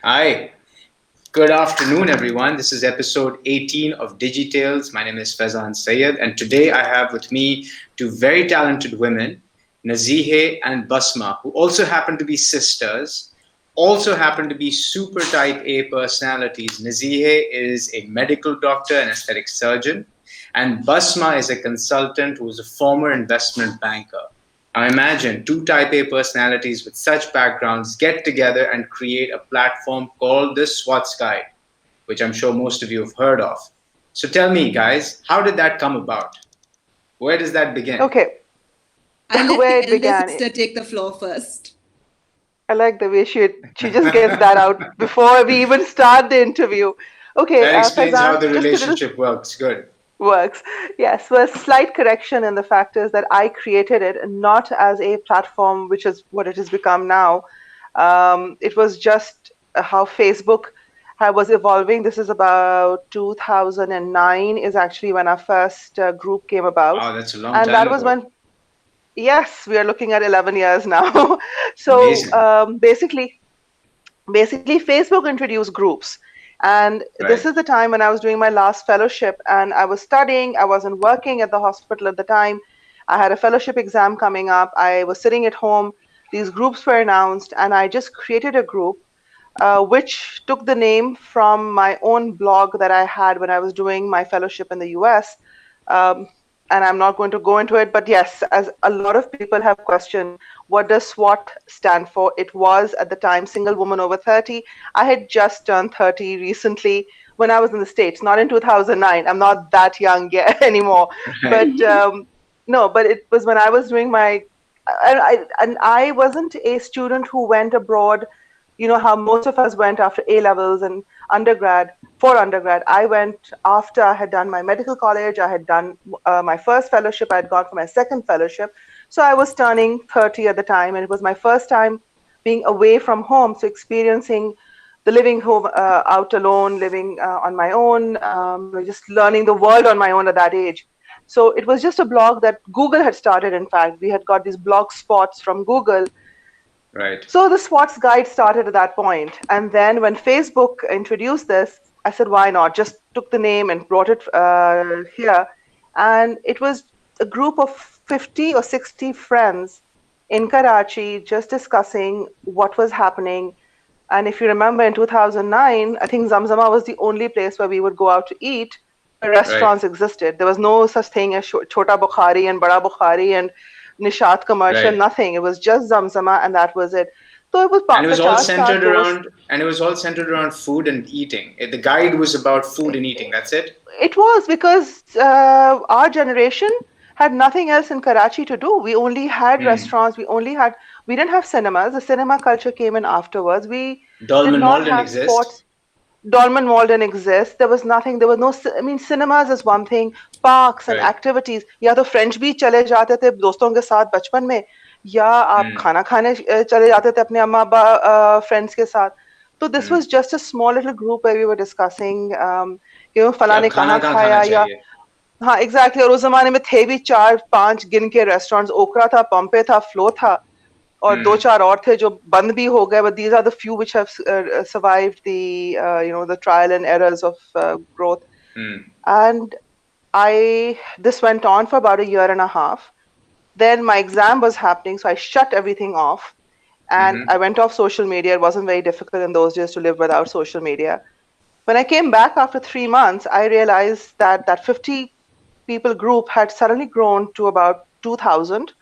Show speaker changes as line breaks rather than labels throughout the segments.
Hi, good afternoon, everyone. This is episode 18 of DigiTales. My name is Faizan Syed, and today I have with me two very talented women, Nezihe and Basma, who also happen to be sisters, also happen to be super type A personalities. Nezihe is a medical doctor and aesthetic surgeon, and Basma is a consultant who is a former investment banker. Now imagine two type A personalities with such backgrounds get together and create a platform called the Swots Guide, which I'm sure most of you have heard of. So tell me, guys, how did that come about? Where does that begin?
Okay,
I'll let
where
the
it
elder
began.
sister take the floor first.
I like the way she just gets that out before we even start the interview. Okay,
That explains how
Faizan,
the
just a little
relationship works. Good.
works. Yes, well, slight correction in the fact is that I created it not as a platform, which is what it has become now. It was just how Facebook was evolving. This is about 2009 is actually when our first group came about.
Wow, that's a long
And
time
that was
ago.
when Yes, we are looking at 11 years now. So
Amazing.
basically, Facebook introduced groups. And this
Right.
is the time when I was doing my last fellowship and I was studying. I wasn't working at the hospital at the time. I had a fellowship exam coming up. I was sitting at home. These groups were announced, and I just created a group which took the name from my own blog that I had when I was doing my fellowship in the US. Um, and I'm not going to go into it, but yes, as a lot of people have questioned, what does SWOT stand for? It was at the time single woman over 30. I had just turned 30 recently when I was in the States, not in 2009. I'm not that young yet anymore.
Right.
But no, but it was when I was doing and I wasn't a student who went abroad. You know how most of us went after A levels and for undergrad. I went after I had done my medical college. I had done my first fellowship. I had gone for my second fellowship. So I was turning 30 at the time, and it was my first time being away from home. So experiencing the living home out alone, living on my own, just learning the world on my own at that age. So it was just a blog that Google had started. In fact, we had got these blog spots from Google.
Right.
So the SWOTs guide started at that point. And then when Facebook introduced this, I said, why not? Just took the name and brought it here. And it was a group of 50 or 60 friends in Karachi just discussing what was happening. And if you remember in 2009, I think Zamzama was the only place where we would go out to eat, where
Right.
restaurants existed. There was no such thing as Chota Bukhari and Bada Bukhari and Nishat commercial,
Right.
nothing. It was just Zamzama, and that was it. So it was
And it was all
Pachas
centered
dost.
around food and eating. The guide was about food and eating. That's it.
It was because our generation had nothing else in Karachi to do. We only had
Hmm.
restaurants. We didn't have cinemas. The cinema culture came in afterwards. We did
Dolmen Mall
not
didn't
have
exist.
sports. Dolmen Mall didn't exist. There was nothing. There was no. I mean, cinemas is one thing. Parks and
Right.
activities. या तो French भी चले जाते थे दोस्तों के साथ बचपन में, या आप
Hmm.
खाना खाने चले जाते थे अपने अम्मा friends के साथ. So this
Hmm.
was just a small little group where we were discussing,
कि
फला
अब
ने
खाना
कहाँ
कहाँ खाना
खाया या
चाहिए.
हाँ एग्जैक्टली. और उस जमाने में थे भी 4-5 गिन के रेस्टोरेंट्स. ओकरा था, पम्पे था, फ्लो था, और दो
Hmm.
चार और थे जो बंद भी हो गए. But these are the few which have survived the the trial and errors of growth.
Hmm.
And this went on for about a year and a half. Then my exam was happening, so I shut everything off and
Mm-hmm.
I went off social media. It wasn't very difficult in those days to live without social media. When I came back after 3 months, I realized that that 50 people group had suddenly grown to about 2,000,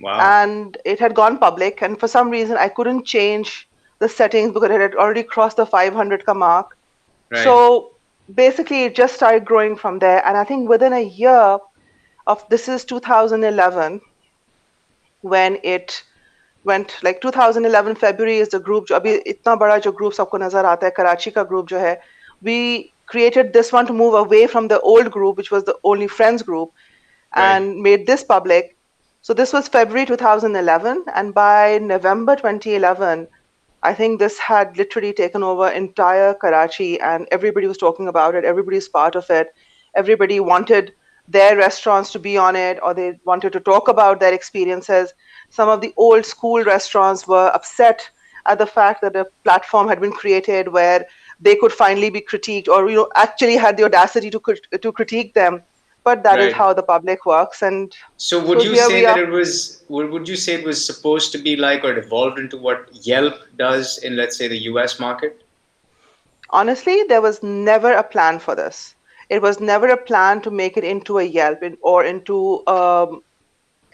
Wow.
and it had gone public. And for some reason, I couldn't change the settings because it had already crossed the 500 ka mark.
Right.
So basically, it just started growing from there. And I think within a year of this is 2011 when it went, like 2011 February is the group. जो अभी इतना बड़ा जो group सबको नजर आता है कराची का group जो है, we created this one to move away from the old group, which was the only friends group,
Right.
and made this public. So this was February 2011, and by November 2011, I think this had literally taken over entire Karachi, and everybody was talking about it. Everybody's part of it. Everybody wanted their restaurants to be on it, or they wanted to talk about their experiences. Some of the old school restaurants were upset at the fact that a platform had been created where they could finally be critiqued, or actually had the audacity to critique them. But that is
Right.
how the public works, and
So would
so
you
here
say
we
that
are.
it was, would you say it was supposed to be like, or it evolved into what Yelp does in, let's say, the US market?
Honestly, there was never a plan for this. It was never a plan to make it into a Yelp or into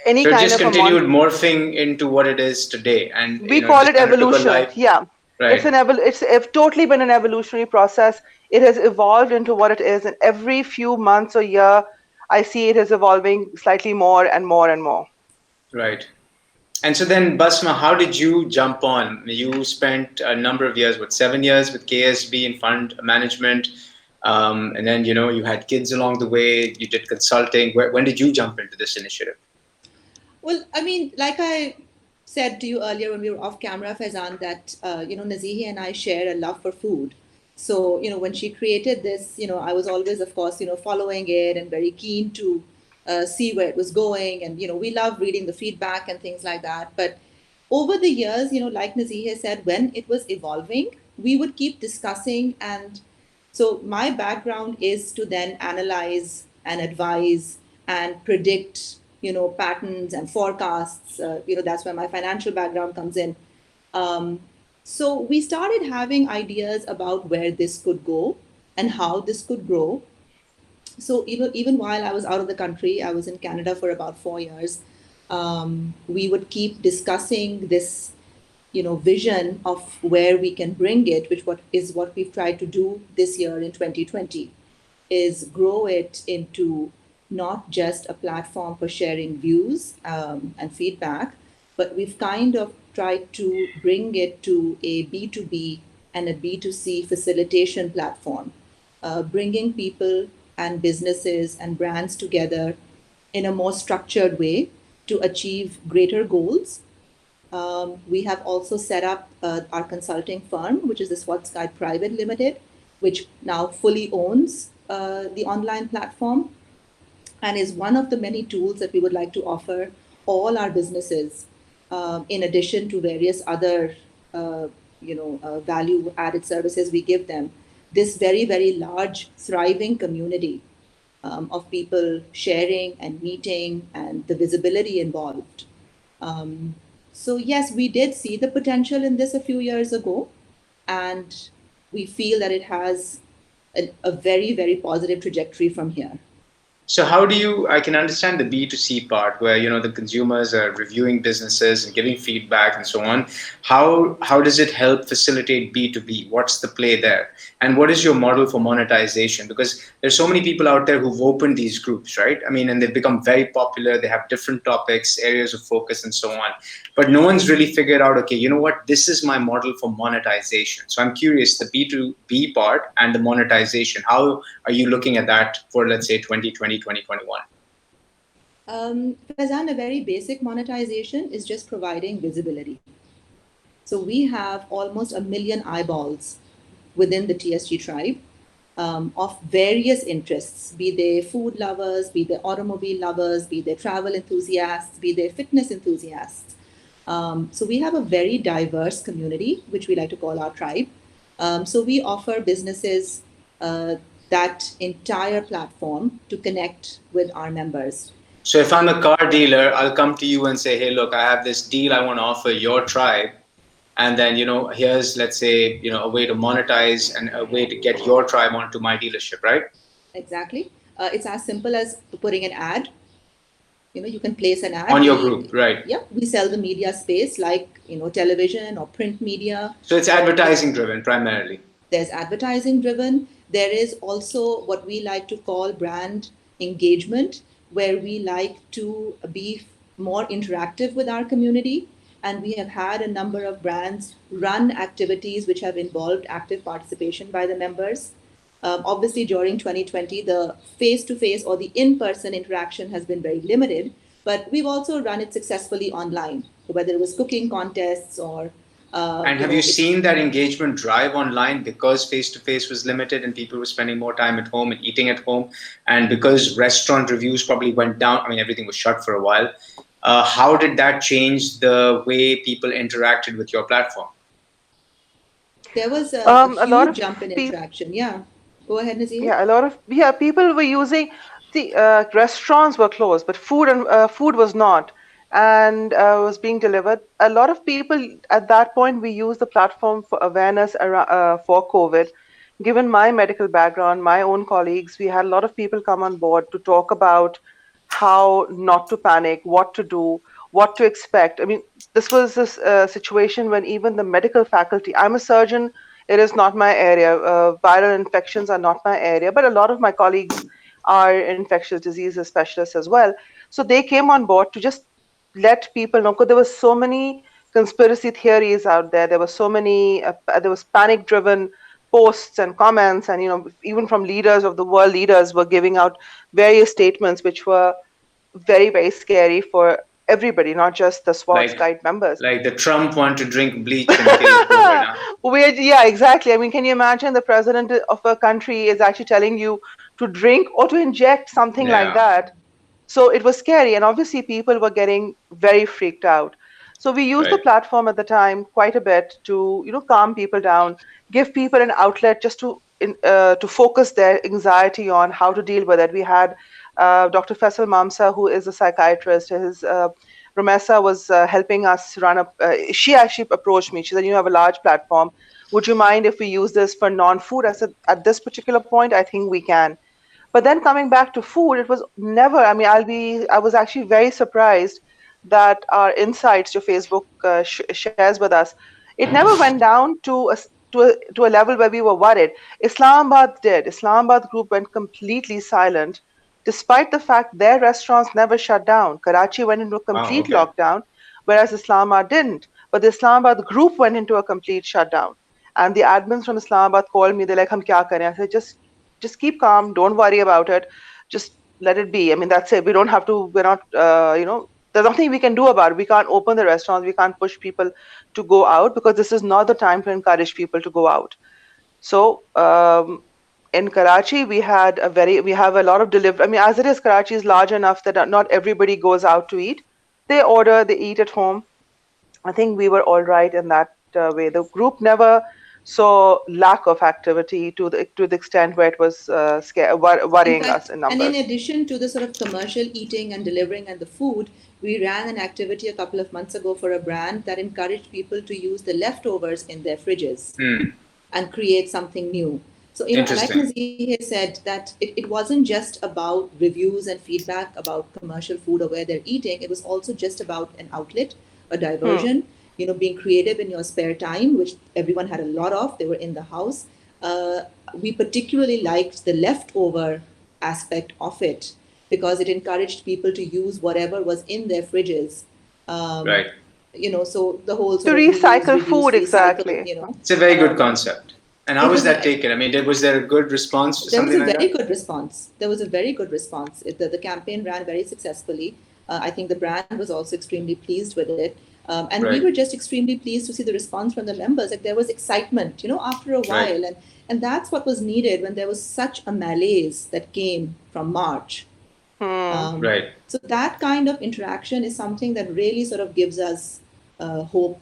any
So it
kind
just
of a
continued morphing into what it is today, and
we call
just
it
kind of took a
evolution.
life.
Yeah,
Right.
it's totally been an evolutionary process. It has evolved into what it is, and every few months or year, I see it is evolving slightly more and more and more.
Right. And so then, Basma, how did you jump on? You spent a number of years, what, 7 years with KSB in fund management, and then you had kids along the way. You did consulting. When did you jump into this initiative?
Well, I mean, like I said to you earlier when we were off camera, Faizan, that Nezihe and I share a love for food. So when she created this, I was always, of course, following it and very keen to see where it was going, and we love reading the feedback and things like that. But over the years, like Nezihe said, when it was evolving, we would keep discussing, and so my background is to then analyze and advise and predict, patterns and forecasts. That's where my financial background comes in. Um, so we started having ideas about where this could go and how this could grow. So even while I was out of the country, I was in Canada for about 4 years. We would keep discussing this vision of where we can bring it, which what we've tried to do this year in 2020, is grow it into not just a platform for sharing views and feedback, but we've kind of tried to bring it to a B2B and a B2C facilitation platform, bringing people and businesses and brands together in a more structured way to achieve greater goals. We have also set up our consulting firm, which is the Swots Private Limited, which now fully owns the online platform and is one of the many tools that we would like to offer all our businesses, in addition to various other value added services we give them. This very, very large, thriving community of people sharing and meeting and the visibility involved. So yes, we did see the potential in this a few years ago, and we feel that it has a very, very positive trajectory from here.
So how do you, I can understand the B2C part where, the consumers are reviewing businesses and giving feedback and so on. How does it help facilitate B2B? What's the play there? And what is your model for monetization? Because there's so many people out there who've opened these groups, right? I mean, and they've become very popular. They have different topics, areas of focus and so on. But no one's really figured out, okay, you know what? This is my model for monetization. So I'm curious, the B2B part and the monetization, how are you looking at that for, let's say, 2020, 2021?
Faizan, a very basic monetization is just providing visibility. So we have almost 1 million eyeballs within the TSG tribe, of various interests, be they food lovers, be they automobile lovers, be they travel enthusiasts, be they fitness enthusiasts. So we have a very diverse community, which we like to call our tribe. So we offer businesses that entire platform to connect with our members.
So if I'm a car dealer, I'll come to you and say, hey, look, I have this deal I want to offer your tribe. And then, here's, let's say, a way to monetize and a way to get your tribe onto my dealership, right?
Exactly. It's as simple as putting an ad. You can place an ad
on your group, right?
Yeah, we sell the media space like television or print media.
So it's advertising driven primarily.
There's advertising driven. There is also what we like to call brand engagement, where we like to be more interactive with our community. And we have had a number of brands run activities which have involved active participation by the members. Obviously, during 2020, the face-to-face or the in-person interaction has been very limited, but we've also run it successfully online, whether it was cooking contests or...
and have you seen that engagement drive online because face-to-face was limited and people were spending more time at home and eating at home, and because restaurant reviews probably went down, I mean, everything was shut for a while. How did that change the way people interacted with your platform?
there was a
A lot
huge
of
jump in
people.
interaction. Yeah. Go ahead, Nazihe.
Yeah, a lot of people were using the restaurants were closed, but food was not, and was being delivered. A lot of people at that point we used the platform for awareness around, for COVID. Given my medical background, my own colleagues, we had a lot of people come on board to talk about how not to panic, what to do, what to expect. I mean, this was this situation when even the medical faculty. I'm a surgeon, it is not my area. Viral infections are not my area, but a lot of my colleagues are infectious diseases specialists as well. So they came on board to just let people know, because there were so many conspiracy theories out there. There were so many, there was panic driven posts and comments, and even from leaders of the world, leaders were giving out various statements which were very, very scary for everybody, not just the Swots
Like
guide members.
like the Trump want to drink bleach and kill COVID. Huh?
Weird, yeah, exactly. I mean, can you imagine the president of a country is actually telling you to drink or to inject something like
Yeah,
that? So it was scary, and obviously people were getting very freaked out. So we used the
right,
platform at the time quite a bit to, calm people down, give people an outlet just to focus their anxiety on how to deal with it. We had Dr. Faisal Mamsa, who is a psychiatrist. His Ramesa was helping us run up. She actually approached me. She said, "You have a large platform. Would you mind if we use this for non-food?" I said, "At this particular point, I think we can." But then coming back to food, it was never. I mean, I was actually very surprised that our insights your Facebook shares with us, it never went down to a level where we were worried. Islamabad did. Islamabad group went completely silent, despite the fact their restaurants never shut down. Karachi went into a
wow,
complete
okay,
lockdown, whereas Islamabad didn't. But the Islamabad group went into a complete shutdown. And the admins from Islamabad called me. They're like, "Hum kya kare?" I said, just keep calm. Don't worry about it. Just let it be. I mean, that's it. We don't have to. We're not. There's nothing we can do about it. We can't open the restaurants. We can't push people to go out because this is not the time to encourage people to go out. So in Karachi, we have a lot of delivery. I mean, as it is, Karachi is large enough that not everybody goes out to eat. They order, they eat at home. I think we were all right in that way. The group never saw lack of activity to the extent where it was
In
worrying us
fact,
in
and in
numbers.
addition to the sort of commercial eating and delivering and the food, we ran an activity a couple of months ago for a brand that encouraged people to use the leftovers in their fridges
hmm.
and create something new. So, like
Interesting,
Nazihe said, that it wasn't just about reviews and feedback about commercial food or where they're eating. It was also just about an outlet, a
Hmm.
diversion, being creative in your spare time, which everyone had a lot of. They were in the house. Uh, we particularly liked the leftover aspect of it because it encouraged people to use whatever was in their fridges. Um,
right.
so the whole
To
sort of reuse,
recycle
reduce,
food,
recycle,
exactly.
It's a very good
um,
concept. And how
it
was
was
that
a
taken? I mean, was there a good response to
there was
something
a
like
very
that?
good response. There was a very good response. The campaign ran very successfully. I think the brand was also extremely pleased with it. And we
Right,
were just extremely pleased to see the response from the members. Like there was excitement, after a
right,
while. And that's what was needed when there was such a malaise that came from March.
Hmm.
right,
So that kind of interaction is something that really sort of gives us hope,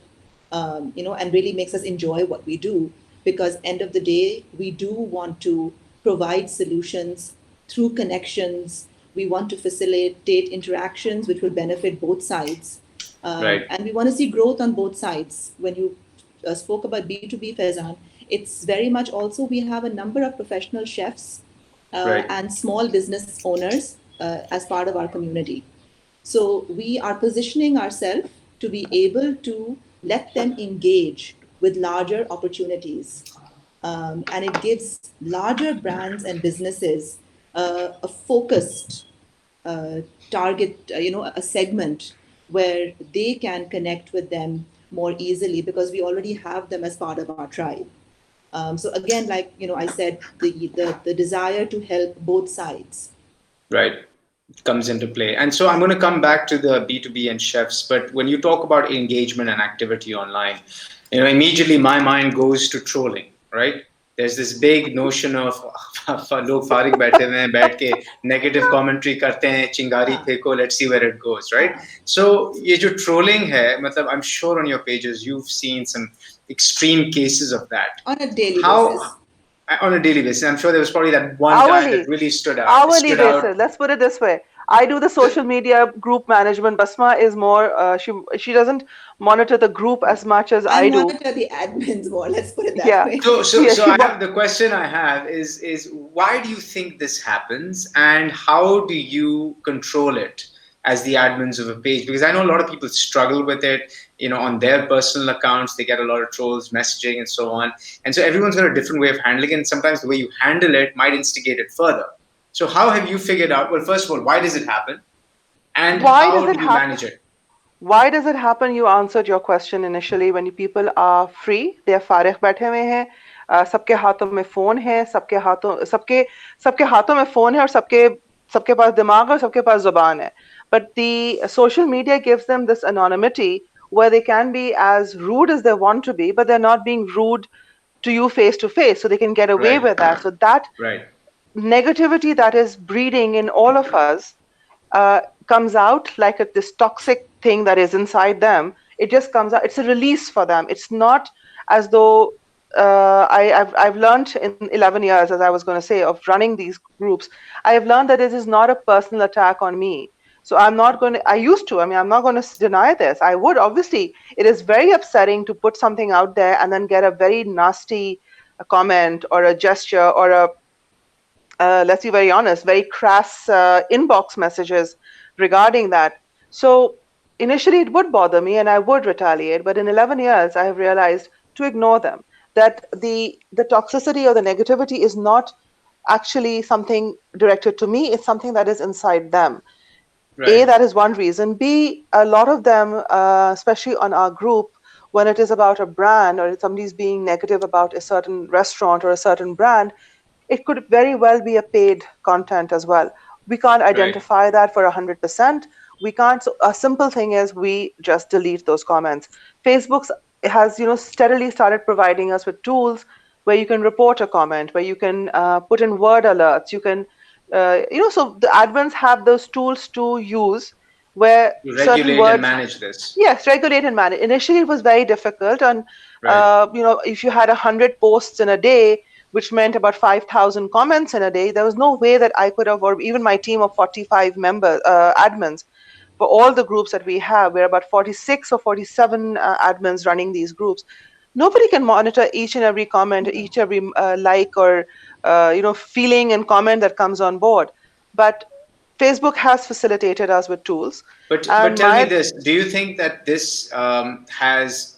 and really makes us enjoy what we do. Because end of the day, we do want to provide solutions through connections. We want to facilitate interactions which will benefit both sides,
right,
and we want to see growth on both sides. When you spoke about B2B, Faizan, it's very much also we have a number of professional chefs
right,
and small business owners as part of our community. So we are positioning ourselves to be able to let them engage with larger opportunities. And it gives larger brands and businesses a focused target, a segment where they can connect with them more easily because we already have them as part of our tribe. So again, like I said, the desire to help both sides.
right. Comes into play. And so I'm going to come back to the B2B and chefs, but when you talk about engagement and activity online, immediately my mind goes to trolling, right? There's this big notion of लोग फारिग बैठे हुए हैं बैठ के negative commentary करते हैं चिंगारी
हाँ,
फेंको let's see where it goes right
हाँ,
सो ये जो ट्रोलिंग है मतलब I am sure on your pages you've seen some extreme cases of that.
On a daily
How
basis.
on a daily basis? I'm sure there was probably that one time that
Hourly,
really stood out.
hourly
Stood out.
basis. Let's put it this way. I do the social media group management. Basma is more, she doesn't monitor the group as much as
I
I do.
monitor the admins more, let's put it that
Yeah.
way.
Yeah,
So I have the question I have is why do you think this happens and how do you control it as the admins of a page? Because I know a lot of people struggle with it, on their personal accounts, they get a lot of trolls, messaging and so on. And so everyone's got a different way of handling it, and sometimes the way you handle it might instigate it further. So how have you figured out, well, first of all, why does it happen? And
Why does
how
it
do you
happen?
manage it?
Why does it happen? You answered your question initially. When people are free, they are फारिग बैठे हुए हैं, सबके हाथों में phone है, सबके हाथों में फोन है और सबके सबके पास दिमाग है और सबके पास जुबान है. But the social media gives them this anonymity where they can be as rude as they want to be, but they're not being rude to you face to face, so they can get away
Right.
with that. So that
Right.
negativity that is breeding in all of us comes out like this toxic thing that is inside them. It just comes out. It's a release for them. It's not as though I've learned in 11 years, as I was going to say, of running these groups. I have learned that it is not a personal attack on me. So I'm not going to. I used to. I mean, I'm not going to deny this. I would obviously. It is very upsetting to put something out there and then get a very nasty comment or a gesture or a let's be very honest, very crass inbox messages regarding that. So initially it would bother me and I would retaliate, but in 11 years I have realized to ignore them, that the toxicity or the negativity is not actually something directed to me, it's something that is inside them.
Right.
A, that is one reason. B, a lot of them, especially on our group, when it is about a brand or somebody's being negative about a certain restaurant or a certain brand, it could very well be a paid content as well. We can't identify that for 100%. We can't. So a simple thing is we just delete those comments. Facebook has, steadily started providing us with tools where you can report a comment, where you can put in word alerts. You can, so the admins have those tools to use where
You
certain
regulate and
words.
manage this.
Yes, regulate and manage. Initially, it was very difficult, and if you had 100 posts in a day, which meant about 5,000 comments in a day, there was no way that I could have, or even my team of 45 members, admins, for all the groups that we have, we're about 46 or 47 admins running these groups. Nobody can monitor each and every comment, each every like or feeling and comment that comes on board. But Facebook has facilitated us with tools.
But tell me this: do you think that this has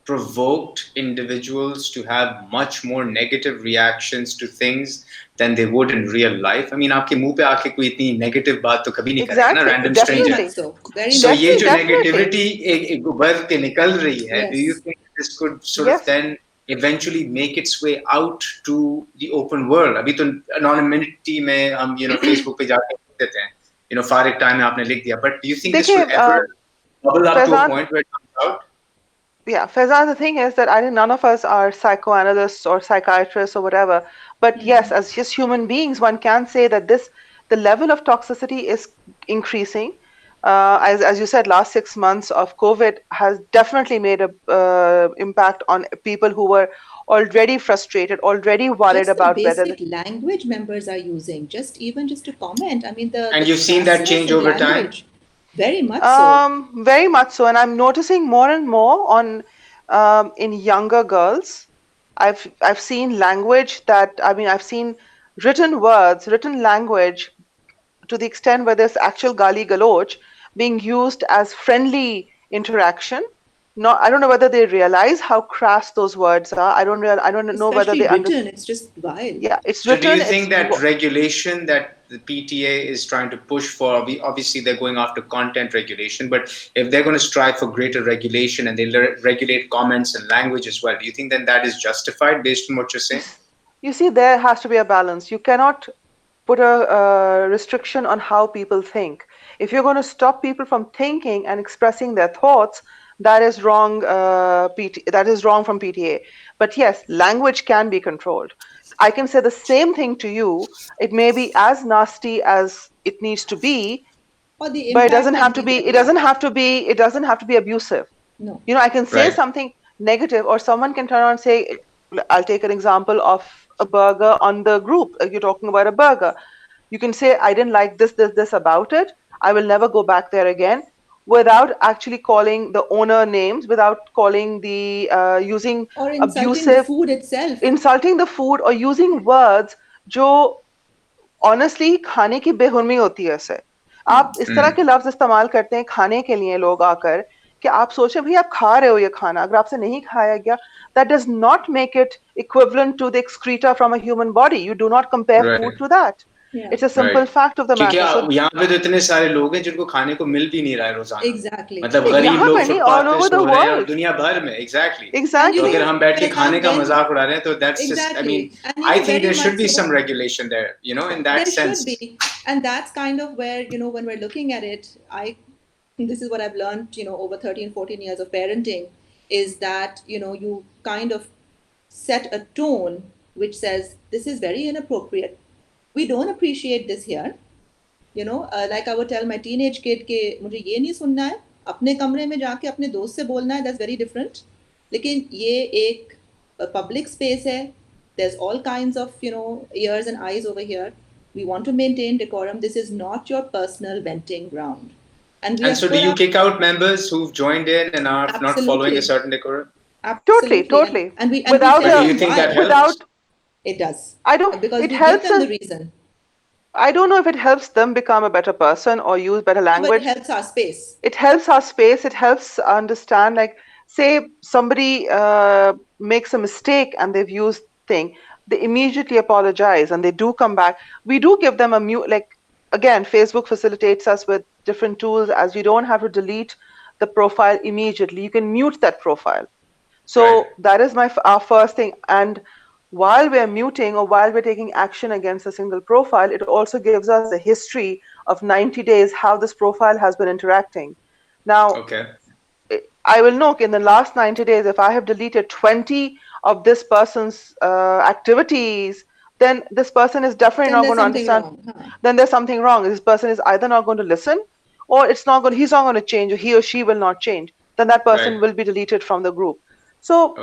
provoked individuals to have much more negative reactions to things than they would in real life? I mean, आपके मुंह पे आके कोई इतनी negative बात तो कभी नहीं करेगा ना, random stranger.
Very much so. Very
So
much
ये
so.
जो negativity एक उभर के निकल रही है,
Yes.
do you think this could sort of then eventually make its way out to the open world? अभी तो anonymity में हम Facebook पे जाके लिख देते हैं, फारिग टाइम में आपने लिख दिया. But do you think this would ever bubble up to a point where it comes out?
Yeah, Faizan, the thing is that I think none of us are psychoanalysts or psychiatrists or whatever. But yes, as just human beings, one can say that the level of toxicity is increasing. As you said, last 6 months of COVID has definitely made a impact on people who were already frustrated, already worried
Just
about
the
whether
basic language members are using, just to comment. I mean,
and you've seen that change over time.
Very much so.
Very much so, and I'm noticing more and more on in younger girls. I've seen language that I've seen written words, written language to the extent where there's actual gali galoch being used as friendly interaction. I don't know whether they realize how crass those words are. I don't know whether they
understand. It's just vile.
Yeah, it's
so
written.
Do you think that regulation that the PTA is trying to push for? Obviously, they're going after content regulation, but if they're going to strive for greater regulation and they regulate comments and language as well, do you think then that is justified based on what you're saying?
You see, there has to be a balance. You cannot put a restriction on how people think. If you're going to stop people from thinking and expressing their thoughts, that is wrong. That is wrong from PTA. But yes, language can be controlled. I can say the same thing to you. It may be as nasty as it needs to be, but it doesn't have to be. It doesn't have to be. It doesn't have to be abusive.
No.
I can say something. negative, or someone can turn around and say, I'll take an example of a burger on the group. You're talking about a burger. You can say, I didn't like this about it. I will never go back there again, without actually calling the owner names, without calling the using
or insulting the
abusive,
food itself.
insulting the food, or using words जो honestly खाने की बेहुरमी होती है इससे. आप इस तरह के लफ्ज इस्तेमाल करते हैं खाने के लिए लोग आकर कि आप सोचें भाई आप खा रहे हो ये खाना, अगर आपसे नहीं खाया गया, that does not make it equivalent to the excreta from a human body. You do not compare food to that.
Yeah.
It's a simple fact of the
क्योंकि
matter. So
यहाँ पे तो इतने सारे लोग हैं जिनको खाने को मिल भी नहीं रहा है रोजाना.
Exactly.
मतलब गरीब
यहाँ
लोग
पे नहीं,
फुटपाथ
all
पे
over the
सो रहे हैं और
world.
दुनिया भर में. Exactly.
Exactly.
तो अगर हम बैठ के खाने का
then-
मजाक उड़ा रहे हैं तो that's just, I
Exactly.
mean,
And
I
it's
think there
very
should be
much so-
some regulation there, you know, in that
there
sense.
should be, and that's kind of where, you know, when we're looking at it, this is what I've learned, you know, over 13, 14 years of parenting, is that, you know, you kind of set a tone which says, this is very inappropriate. We don't appreciate this here. You know, like I would tell my teenage kid कि मुझे ये नहीं सुनना है, अपने कमरे में जाके अपने दोस्त से बोलना है, that's very different. लेकिन ये एक public space है, there's all kinds of, you know, ears and eyes over here. We want to maintain decorum. This is not your personal venting ground.
And so do you kick out members who've joined in and are not following a certain decorum?
Absolutely. Totally.
And we
without
tell
do you think that helps?
Without,
it does.
I don't.
Because
it
we
helps
give them
us,
the reason.
I don't know if it helps them become a better person or use better language.
But it helps our space.
It helps our space. It helps understand, like, say somebody makes a mistake and they've used thing, they immediately apologize and they do come back. We do give them a mute, like, again, Facebook facilitates us with different tools, as you don't have to delete the profile immediately. You can mute that profile. So that is our first thing. And while we're muting or while we're taking action against a single profile, it also gives us a history of 90 days, how this profile has been interacting. Now, I will know in the last 90 days, if I have deleted 20 of this person's activities, then this person is definitely not going to understand. Then there's something wrong. This person is either not going to listen, or he's not going to change, or he or she will not change. Then that person will be deleted from the group. So,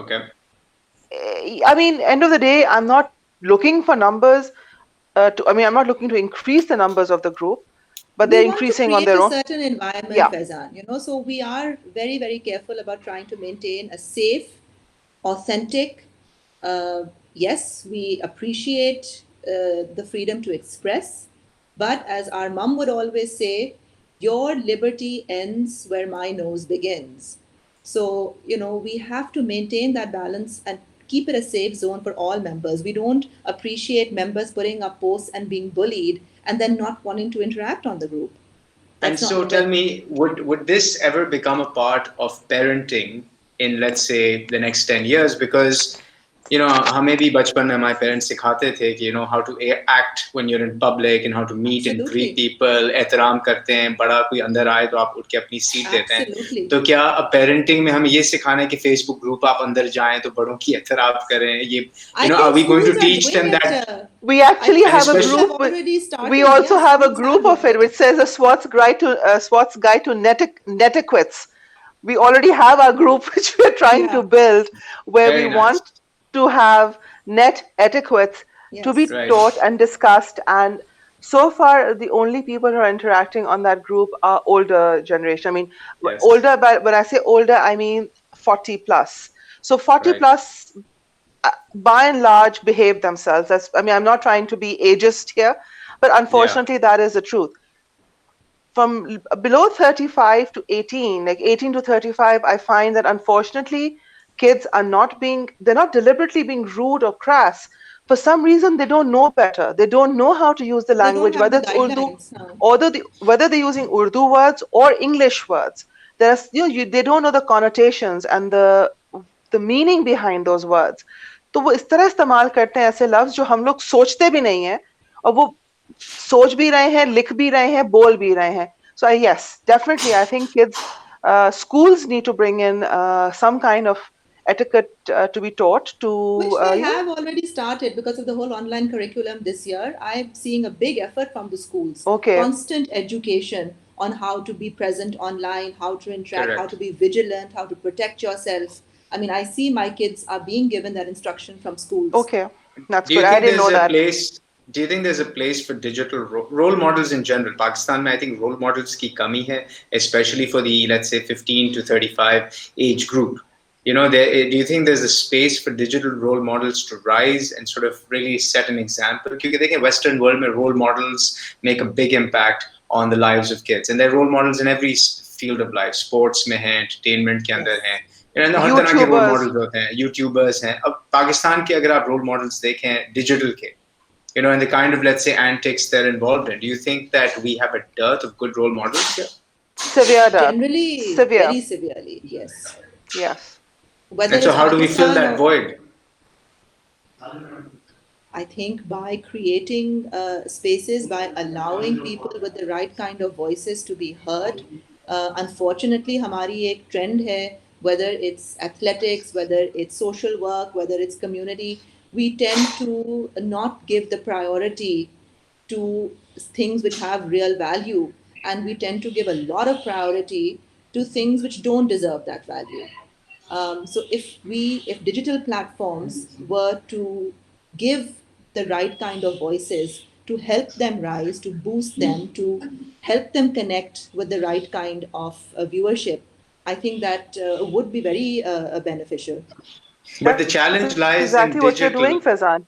I mean, end of the day, I'm not looking for numbers. I'm not looking to increase the numbers of the group, but they're increasing on their own.
We want to create a certain environment, Faizan, you know, so we are very, very careful about trying to maintain a safe, authentic, yes, we appreciate the freedom to express, but as our mom would always say, your liberty ends where my nose begins. So, you know, we have to maintain that balance and keep it a safe zone for all members. We don't appreciate members putting up posts and being bullied and then not wanting to interact on the group.
And so tell me, would this ever become a part of parenting in, let's say, the next 10 years? Because, you know, हमें भी बचपन में my parents सिखाते थे कि, you know, how to act when you're in public and how to meet and greet people, एहतराम करते हैं, बड़ा कोई अंदर आए तो आप उठ के अपनी सीट देते हैं. तो क्या parenting में हमें ये सिखाना है कि Facebook group आप अंदर जाएं तो बड़ों की एहतराम करें? ये, you know, are we going to teach them that?
We actually have a group. We also have a group of it which says a Swots guide to Netiquettes. We already have our group which we're trying to build, where we want to have net etiquettes to be taught and discussed. And so far, the only people who are interacting on that group are older generation. I mean, older, but when I say older, I mean 40 plus. So 40 plus, by and large, behave themselves. I'm not trying to be ageist here, but unfortunately, that is the truth. From below 35 to 18, like 18 to 35, I find that unfortunately, kids are they're not deliberately being rude or crass. For some reason, they don't know better. They don't know how to use the language, whether it's Urdu, or whether they're using Urdu words or English words. They don't know the connotations and the meaning behind those words. तो वो इस तरह इस्तेमाल करते हैं ऐसे लफ्ज जो हम लोग सोचते भी नहीं हैं, और वो सोच भी रहे हैं, लिख भी रहे हैं, बोल भी रहे हैं. So yes, definitely, I think schools need to bring in some kind of etiquette to be taught to.
Which they have already started because of the whole online curriculum this year. I'm seeing a big effort from the schools. Constant education on how to be present online, how to interact, how to be vigilant, how to protect yourself. I mean, I see my kids are being given that instruction from schools.
Okay, that's
Do
good.
you
I
think
didn't
there's
know
a
that.
place? Do you think there's a place for digital role models in general? Pakistan, mein, I think role models ki kami hai, especially for the let's say 15 to 35 age group. Do you think there's a space for digital role models to rise and sort of really set an example? Because in Western world, mein role models make a big impact on the lives of kids, and they're role models in every field of life. Sports में हैं, entertainment के अंदर
Yes.
हैं, हर तरह के role
YouTubers.
Models होते हैं, YouTubers हैं. अब पाकिस्तान के अगर आप रोल मॉडल्स देखें डिजिटल के, and the kind of, let's say, antics they're involved in, do you think that we have a dearth of good role models here?
Severe dearth.
Generally,
Severe.
very severely, yes.
Yes.
Whether
And so
it's
how do we fill
Pakistan
that
or,
void?
I think by creating spaces, by allowing people with the right kind of voices to be heard. Unfortunately, हमारी एक trend है, whether it's athletics, whether it's social work, whether it's community, we tend to not give the priority to things which have real value, and we tend to give a lot of priority to things which don't deserve that value. So if digital platforms were to give the right kind of voices to help them rise, to boost them, to help them connect with the right kind of viewership, I think that would be very beneficial.
But the challenge
That's
lies
exactly
in
what you're doing,
digital.
Faizan.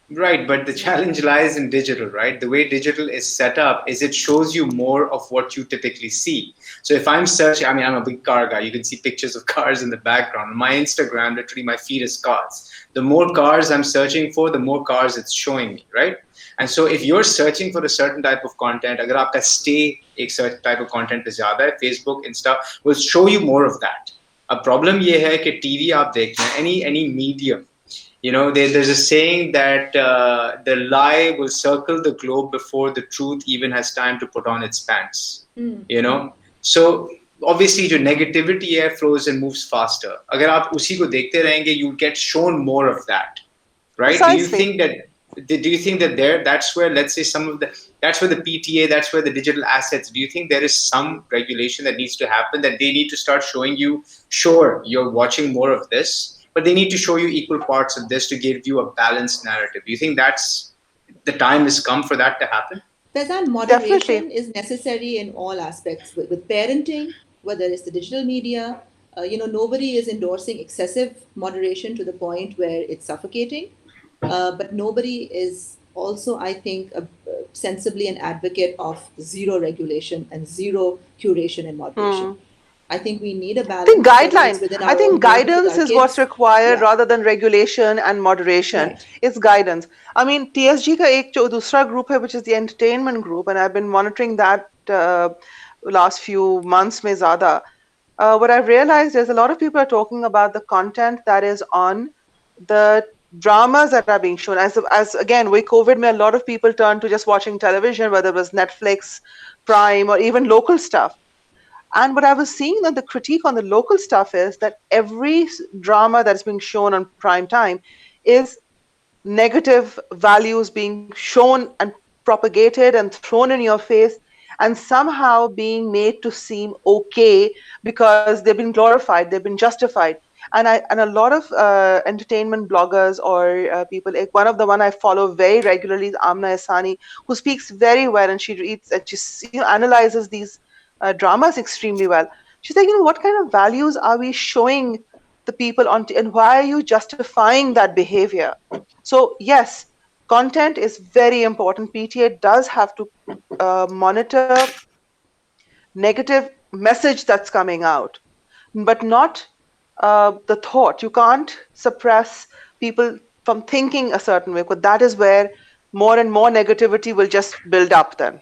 Right, but the challenge lies in digital, right? The way digital is set up is it shows you more of what you typically see. So if I'm searching, I mean, I'm a big car guy. You can see pictures of cars in the background. On my Instagram, literally my feed is cars. The more cars I'm searching for, the more cars it's showing me, right? And so if you're searching for a certain type of content, agar aapka stay ek certain type of content pe zyada hai, Facebook, Insta will show you more of that. A problem ye hai कि TV आप देख रहे हैं, any medium, there's a saying that the lie will circle the globe before the truth even has time to put on its pants. So obviously जो negativity है flows and moves faster. अगर आप उसी को देखते रहेंगे, you get shown more of that, right?
Precisely.
Do you think that that's where, let's say, that's where the PTA, that's where the digital assets, do you think there is some regulation that needs to happen, that they need to start showing you, sure, you're watching more of this, but they need to show you equal parts of this to give you a balanced narrative? Do you think that's the time has come for that to happen?
Faizan,
Definitely.
moderation is necessary in all aspects with parenting, whether it's the digital media. Nobody is endorsing excessive moderation to the point where it's suffocating, but nobody is also, I think, sensibly an advocate of zero regulation and zero curation and moderation. I think we need a balance.
I think
guideline.
I think guidance is what's required rather than regulation and moderation.
Right.
It's guidance. I mean, TSG का एक जो दूसरा group है, which is the entertainment group, and I've been monitoring that last few months में ज़्यादा. What I've realized is a lot of people are talking about the content that is on the dramas that are being shown. As again, with COVID, a lot of people turned to just watching television, whether it was Netflix, Prime, or even local stuff. And what I was seeing that the critique on the local stuff is that every drama that's being shown on prime time is negative values being shown and propagated and thrown in your face and somehow being made to seem okay because they've been glorified, they've been justified. And a lot of entertainment bloggers or people, like one I follow very regularly is Amna Ehsani, who speaks very well, and she reads and she analyzes these dramas extremely well. She's like, what kind of values are we showing the people on, and why are you justifying that behavior? So yes, content is very important. PTA does have to monitor negative message that's coming out, but not the thought. You can't suppress people from thinking a certain way, because that is where more and more negativity will just build up then.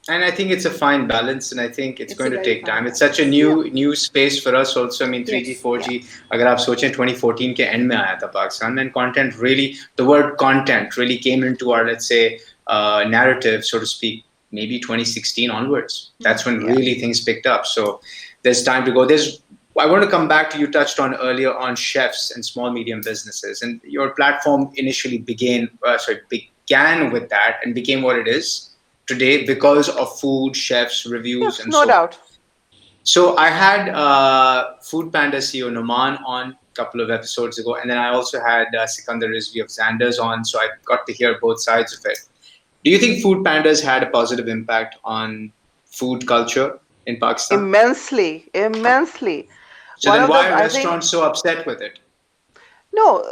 And I think it's a fine balance, and I think it's going to take time. It's such a new space for us also. I mean, 3G, 4G, अगर आप सोचें 2014 के end में आया था पाकिस्तान में, and content really, the word content really came into our, let's say, narrative, so to speak, maybe 2016 onwards. That's when really things picked up. So there's time to go. I want to come back to, you touched on earlier on chefs and small medium businesses, and your platform initially began with that and became what it is today because of food, chefs, reviews, and
no doubt.
So I had Food Panda CEO Noman on couple of episodes ago, and then I also had Sikandar Rizvi of Xander's on, so I got to hear both sides of it. Do you think Food Pandas had a positive impact on food culture in Pakistan?
Immensely, immensely.
So
One
then
of the,
why are
I think,
restaurants so upset with it?
no,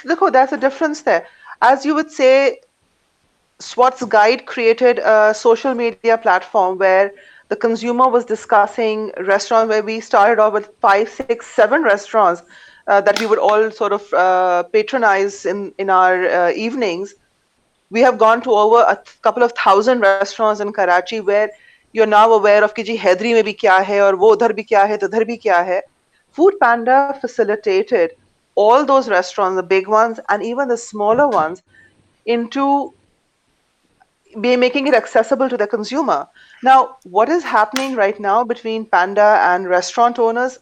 look, that's a difference there. As you would say, Swot's guide created a social media platform where the consumer was discussing restaurants where we started off with 5, 6, 7 restaurants that we would all sort of patronize in our evenings. We have gone to over a couple of thousand restaurants in Karachi where you're now aware of कि जी हैदरी में भी क्या है और वो उधर भी क्या है तो उधर भी क्या है. Food Panda facilitated all those restaurants, the big ones and even the smaller ones, into making it accessible to the consumer. Now, what is happening right now between Panda and restaurant owners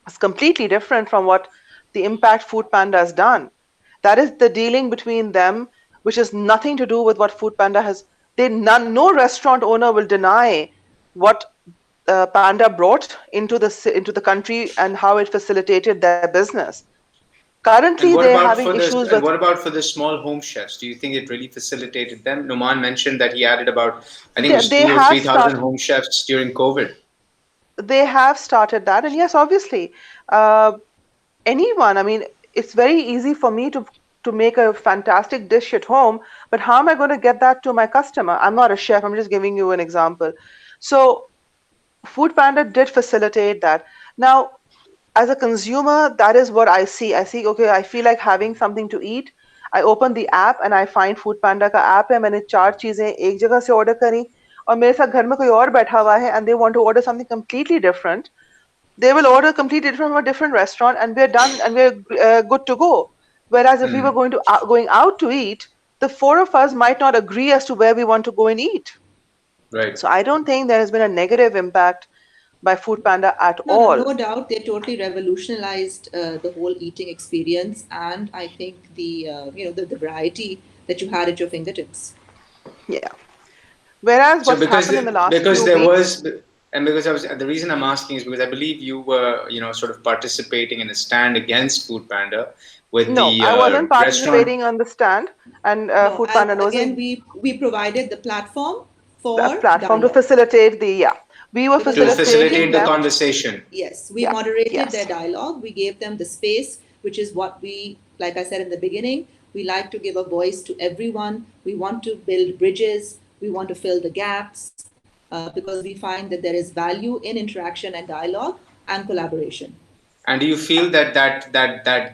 is completely different from what the impact Food Panda has done. That is the dealing between them, which has nothing to do with what Food Panda has. No restaurant owner will deny what Panda brought into the country and how it facilitated their business. Currently,
And what
they're
about
having
for the
issues
and
with.
what about for the small home chefs? Do you think it really facilitated them? Noman mentioned that he added about, I think it was
They
two or
have
three thousand
started.
home chefs during COVID.
They have started that, and yes, obviously, uh, anyone. I mean, it's very easy for me to make a fantastic dish at home, but how am I going to get that to my customer? I'm not a chef. I'm just giving you an example. So, Food Panda did facilitate that. Now, as a consumer, that is what I see. I see, okay, I feel like having something to eat. I open the app and I find Food Panda का app है. मैंने 4 चीजें एक जगह से order करी और मेरे साथ घर में कोई और बैठा हुआ है and they want to order something completely different. They will order completely different from a different restaurant and we're done and we're good to go. Whereas if we were
Hmm.
going out to eat, the 4 of us might not agree as to where we want to go and eat.
Right.
So I don't think there has been a negative impact by Food Panda at
No, no,
all.
no doubt. They totally revolutionized the whole eating experience, and I think the variety that you had at your fingertips.
Yeah. Whereas
So
what's happened in the last few
because there
weeks,
was and because I was the reason I'm asking is because I believe you were sort of participating in a stand against Food Panda with
no,
the
I wasn't
restaurant
participating on the stand, and
No,
Food Panda knows
again,
it,
we provided the platform
a
for
platform to
dialogue
facilitate the, yeah. We were
because
to
that's the
facilitating
facilitate the
thing.
them.
conversation.
Yes, we
Yeah,
moderated their
yes.
dialogue. We gave them the space, which is what we, like I said in the beginning, we like to give a voice to everyone. We want to build bridges. We want to fill the gaps because we find that there is value in interaction and dialogue and collaboration.
And do you feel that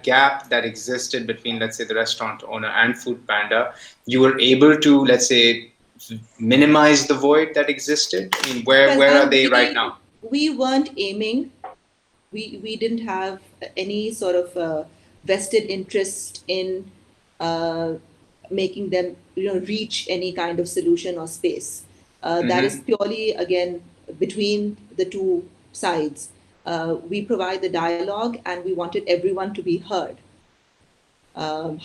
gap that existed between, let's say, the restaurant owner and Food Panda, you were able to, let's say, minimize the void that existed? I mean, where are
Faizan,
they right now?
we weren't aiming. We didn't have any sort of vested interest in uh, making them reach any kind of solution or space. That is
Hmm.
purely again between the two sides. We provide the dialogue, and we wanted everyone to be heard.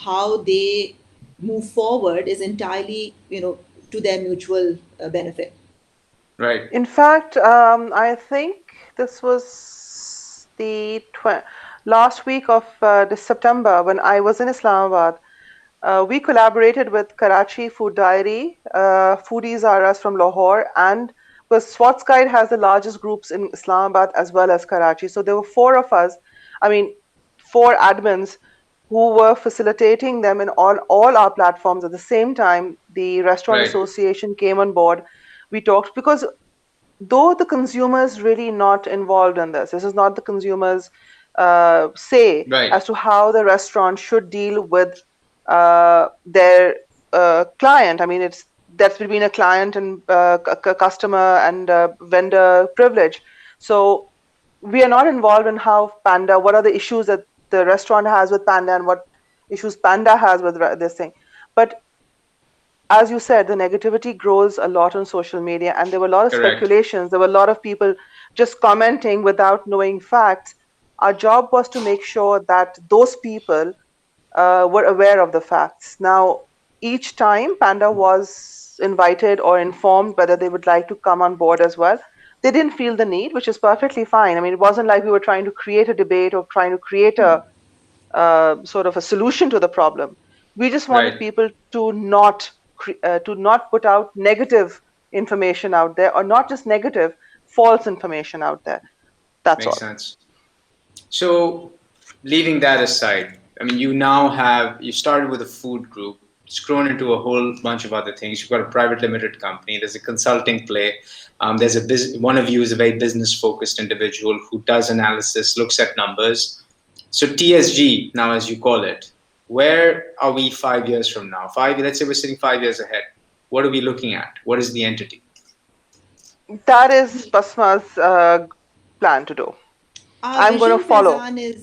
How they move forward is entirely to their mutual benefit.
Right.
In fact, I think this was the last week of this September when I was in Islamabad. We collaborated with Karachi Food Diary, Foodies are us from Lahore, and because Swots Guide has the largest groups in Islamabad as well as Karachi. So there were 4 of us, I mean, 4 admins who were facilitating them in all our platforms at the same time. The Restaurant
Right.
Association came on board. We talked because though the consumer is really not involved in this is not the consumer's say
Right.
as to how the restaurant should deal with their client. I mean, that's between a client and customer and vendor privilege. So we are not involved in how Panda, what are the issues that the restaurant has with Panda and what issues Panda has with this thing. But as you said, the negativity grows a lot on social media, and there were a lot of
Correct.
speculations. There were a lot of people just commenting without knowing facts. Our job was to make sure that those people were aware of the facts. Now, each time Panda was invited or informed whether they would like to come on board as well, they didn't feel the need, which is perfectly fine. I mean, it wasn't like we were trying to create a debate or trying to create a sort of a solution to the problem. We just wanted
Right.
people to not put out negative information out there, or not just negative, false information out there. That's
Makes
all.
sense. So, leaving that aside, I mean, you started with a food group, it's grown into a whole bunch of other things. You've got a private limited company, there's a consulting play, one of you is a very business focused individual who does analysis, looks at numbers. So, TSG, now as you call it, where are we 5 years from now? Let's say we're sitting 5 years ahead. What are we looking at? What is the entity?
That is Basma's plan to do.
Our
I'm going to
vision,
follow.
Faizan, is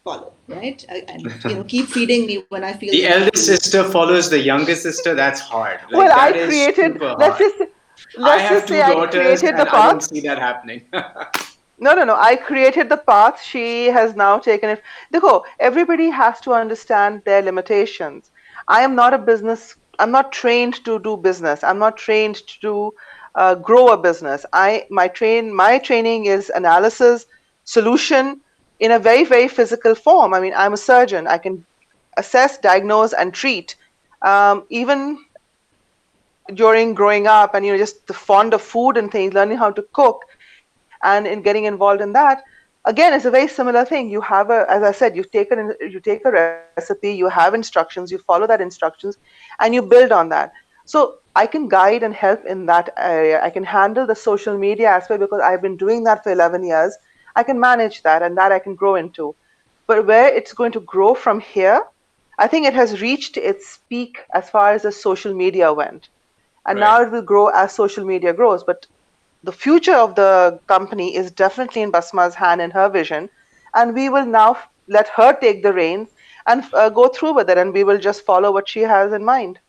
follow, right? And keep feeding me when I feel
The eldest sister follows the younger sister. That's hard. Like,
Well, I
that is
created.
super
Let's
hard.
just
I
let's
have
just
two
say I
daughters,
created the
and I don't
path.
see that happening.
No. I created the path. She has now taken it. Dekho, everybody has to understand their limitations. I am not a business. I'm not trained to do business. I'm not trained to grow a business. My training is analysis, solution in a very, very physical form. I mean, I'm a surgeon. I can assess, diagnose, and treat. Even during growing up, and just the fond of food and things, learning how to cook and in getting involved in that, again, it's a very similar thing. You have as I said, you take a recipe, you have instructions, you follow that instructions, and you build on that. So I can guide and help in that area. I can handle the social media aspect because I've been doing that for 11 years. I can manage that, and that I can grow into. But where it's going to grow from here, I think it has reached its peak as far as the social media went. And now
Right.
it will grow as social media grows. But the future of the company is definitely in Basma's hand and her vision. And we will now let her take the reins and go through with it. And we will just follow what she has in mind.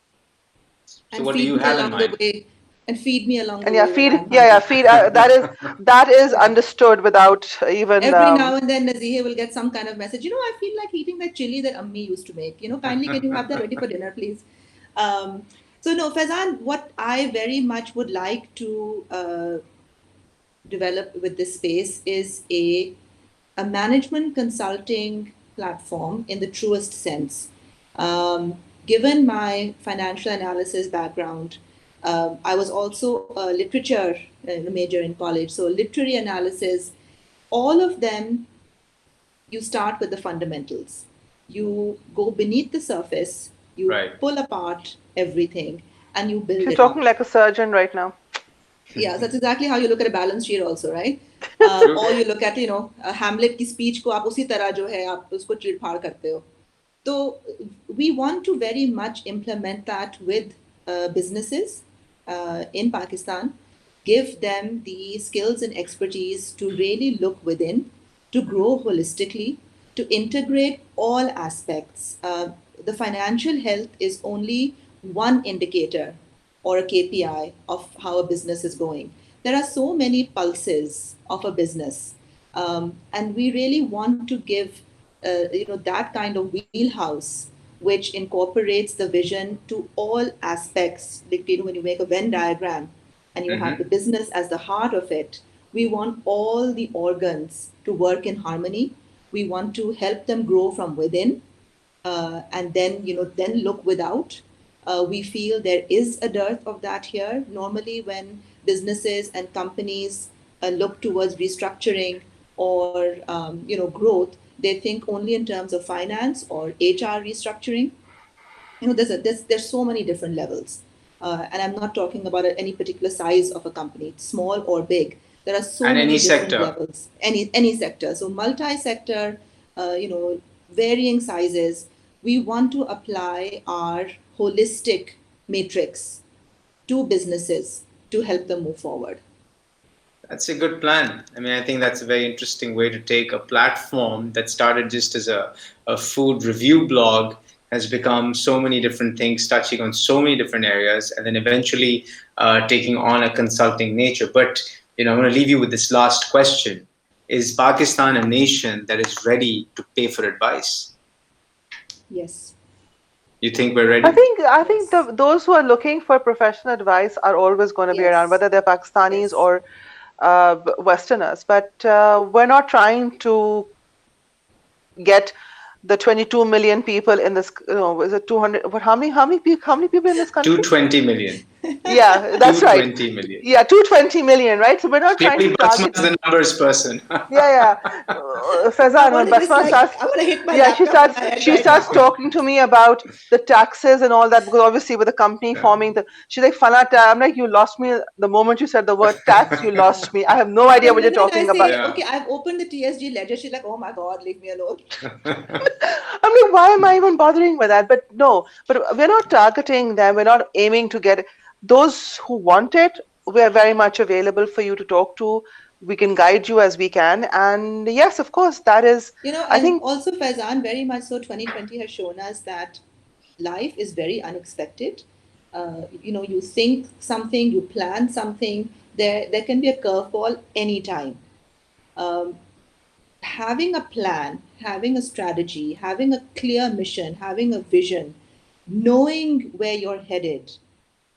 So,
and
what do
feed
you
me
have in
along the
mind?
way, and feed me along
And
the
yeah,
way when
feed,
I'm
yeah,
hungry.
feed. That is understood without even.
Every now and then, Nezihe will get some kind of message. I feel like eating that chili that Ammi used to make. Kindly can you have that ready for dinner, please? Um, so no, Faizan, what I very much would like to develop with this space is a management consulting platform in the truest sense. Given my financial analysis background, I was also a literature major in college. So literary analysis, all of them, you start with the fundamentals. You go beneath the surface, you
Right.
pull apart everything, and you build
She's
it up.
talking like a surgeon right now.
Yeah, that's exactly how you look at a balance sheet also, right?
True.
Or you look at, Hamlet की speech को आप उसी तरह जो है आप उसको चीड़-फाड़ करते हो. So we want to very much implement that with businesses in Pakistan, give them the skills and expertise to really look within, to grow holistically, to integrate all aspects. The financial health is only one indicator or a KPI of how a business is going. There are so many pulses of a business, and we really want to give that kind of wheelhouse which incorporates the vision to all aspects. Like, when you make a Venn diagram and you have the business as the heart of it, we want all the organs to work in harmony. We want to help them grow from within, and then look without. We feel there is a dearth of that here. Normally, when businesses and companies look towards restructuring or growth, they think only in terms of finance or HR restructuring. There's so many different levels, and I'm not talking about any particular size of a company, small or big. There are so
And any
many different
sector.
levels, any sector. So multi-sector, varying sizes. We want to apply our holistic matrix to businesses to help them move forward.
That's a good plan. I mean, I think that's a very interesting way to take a platform that started just as a food review blog, has become so many different things, touching on so many different areas, and then eventually taking on a consulting nature. But I'm going to leave you with this last question: is Pakistan a nation that is ready to pay for advice?
Yes.
You think we're
I
ready?
think I think
Yes.
those who are looking for professional advice are always going to be around,
Yes.
whether they're Pakistanis
Yes.
or Westerners. But we're not trying to get the 22 million people in this, is it 200? What? How many people in this country?
220 million.
Yeah, that's right.
220 million.
Yeah, 220 million, right? So we're not trying
Clearly,
to
Basma
target.
is the numbers person.
Yeah. Faizan, when Basma starts,
I want to hit my
yeah,
laptop on my head
she
right
starts
now.
talking to me about the taxes and all that, because obviously with the company forming, she's like, Fana, I'm like, you lost me the moment you said the word tax. You lost me. I have no idea what
The
you're
minute I
talking
say,
about.
Yeah.
okay, I've opened the TSG ledger, she's like, oh my God, leave me alone.
I'm like, why am I even bothering with that? But no, but we're not targeting them. We're not aiming to get those who want it. We're very much available for you to talk to. We can guide you as we can. And yes, of course, that is, I
And
think,
also Faizan, very much so 2020 has shown us that life is very unexpected. You think something, you plan something, there can be a curveball anytime. Um, Having a plan, having a strategy, having a clear mission, having a vision, knowing where you're headed,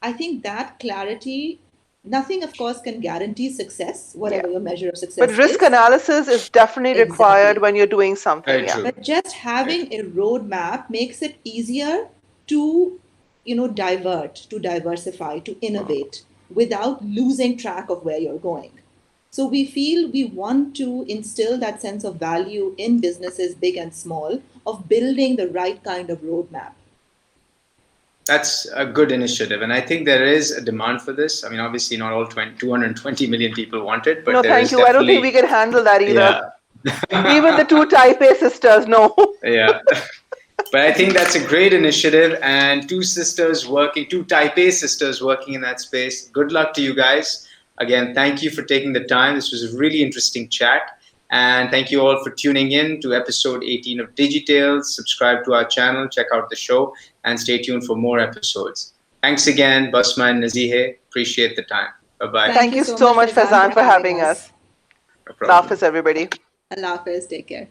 I think that clarity, nothing, of course, can guarantee success,
yeah.
whatever your measure of
But
success
risk
is.
analysis is definitely required
Exactly.
when you're doing something.
Very
Yeah.
true.
But just having a roadmap makes it easier to, divert, to diversify, to innovate without losing track of where you're going. So we feel we want to instill that sense of value in businesses, big and small, of building the right kind of roadmap.
That's a good initiative. And I think there is a demand for this. I mean, obviously, not all 220 million people want it, but
No,
there
thank
is
you. I don't think we
definitely,
can handle that either.
yeah.
Even the two type A sisters, no.
Yeah. But I think that's a great initiative, and two Type A sisters working in that space. Good luck to you guys. Again, thank you for taking the time. This was a really interesting chat. And thank you all for tuning in to episode 18 of DigiTales. Subscribe to our channel, check out the show, and stay tuned for more episodes. Thanks again, Basma and Nezihe. Appreciate the time. Bye-bye.
Thank you so much, Faizan, for having us.
No
Allah
problem.
Hafiz, everybody.
Allah Hafiz, take care.